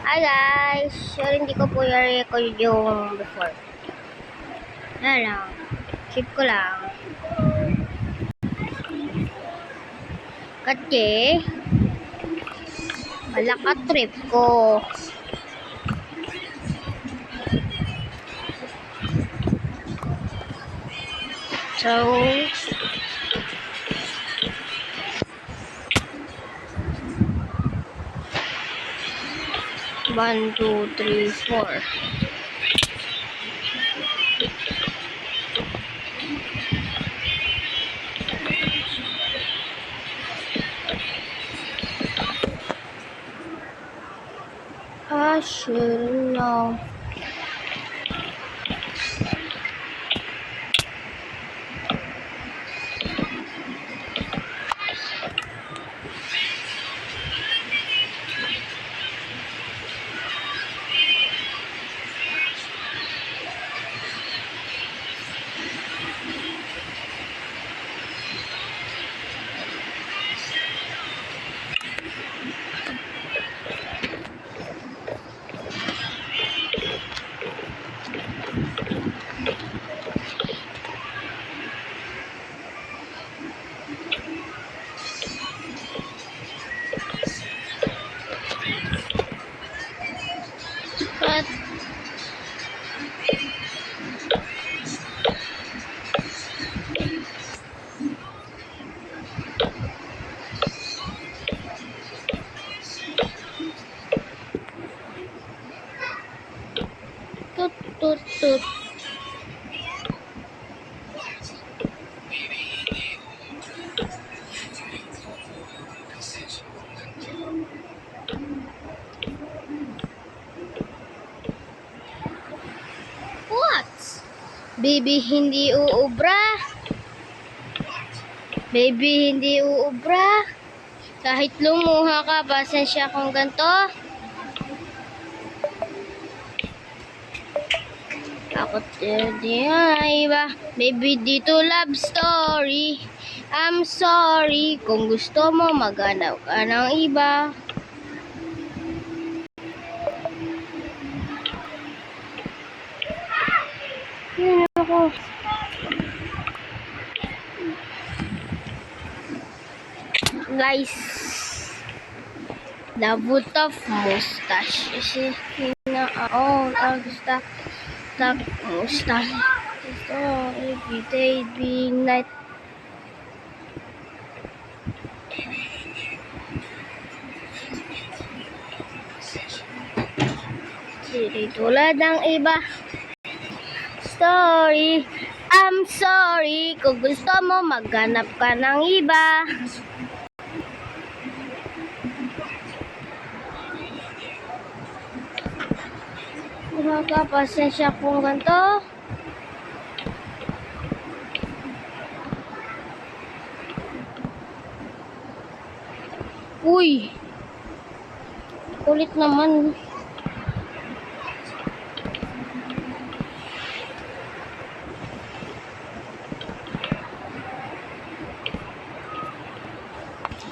Hi guys! Sure, hindi ko po i-record yung before. Yan lang. Keep ko lang. Kasi, malaka trip ko. So, one, two, three, four. Sure, no. But, tut, tut, tut. What? Baby, hindi uubra. Baby, hindi uubra. Kahit lumuha ka, pasensya kung ganito. Ako di iba. Baby, dito love story. I'm sorry kung gusto mo maghanap ka ng iba. Yan ako. Guys, the foot of mustache is na gusta tak mustache. Ito, every day being night. Hindi tulad ng iba. Story, I'm sorry kung gusto mo maghanap ka ng iba. Pasensya kung ganito. Uy, kulit naman.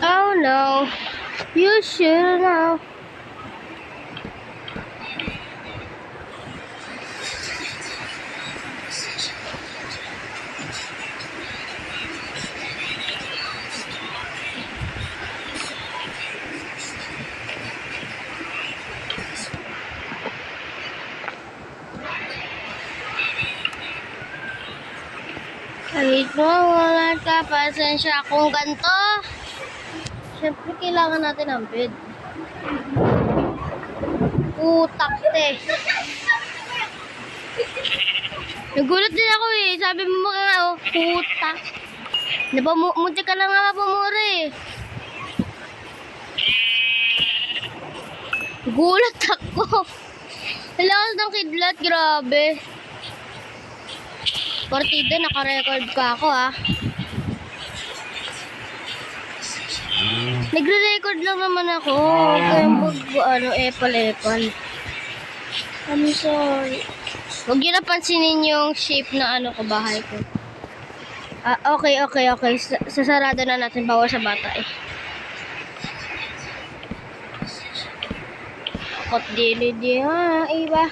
Oh no, you should know. Kahit mo wala ka, pasensya kung ganito. Siyempre, kailangan natin ng bed. Utak, te. Nagulat din ako eh. Sabi mo ka nga, utak. Munti ka na nga mapumura eh. Gulat ako. Lakas ng kidlat, grabe. Partida, naka-record pa ako ah. Nagre-record lang naman ako. Kaya epal-epal. I'm sorry. Huwag yun napansinin yung shape na ko, bahay ko. Okay. Sasarado na natin, bawal sa bata eh. Takot di ha, iba.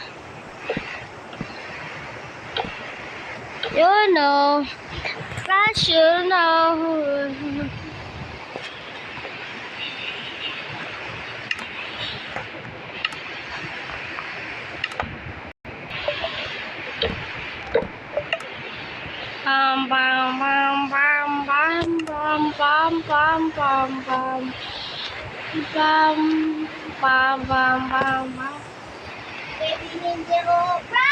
You know, rational. Bam bam bam bam bam bam bam bam bam bam bam bam bam bam bam. Baby Ninja Cobra!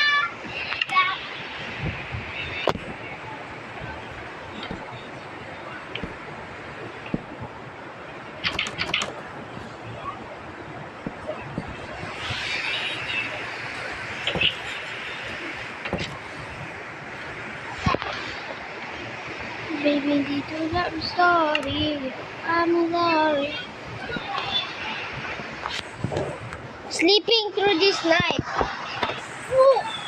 Baby, dito lang, I'm sorry. I'm sorry. Sleeping through this night.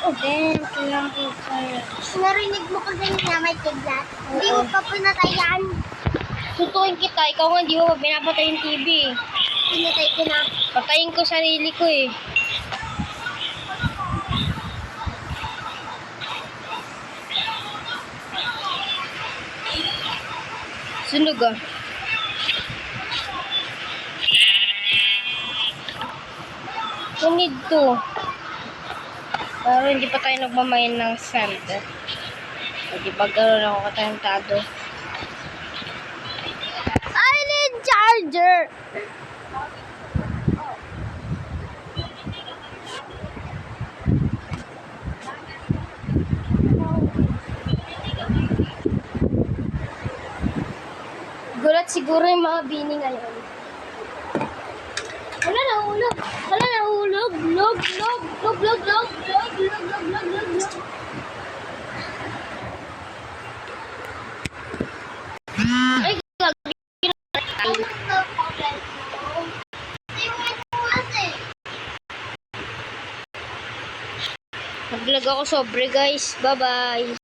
Oh, damn, kailangan ko tayo. Narinig mo kasi na may kidlat. Hindi mo pa pinatayan. Tutuin kita, ikaw nga di mo pa pinapatay yung TV. Pinatay ko na. Patayin ko sarili ko eh. Sunog ah. We need to. Pero hindi pa tayo nagmamayin ng sand. Hindi pa gano'n ako katantado. I need charger! Gulat siguro yung mga bini ngayon. Wala nahulog! Wala nahulog! Log! Log! Log! Log! Log! Log! Log! Log! Log! Log! Log! Ay, gagawin Naglag ako sobre guys. Bye-bye.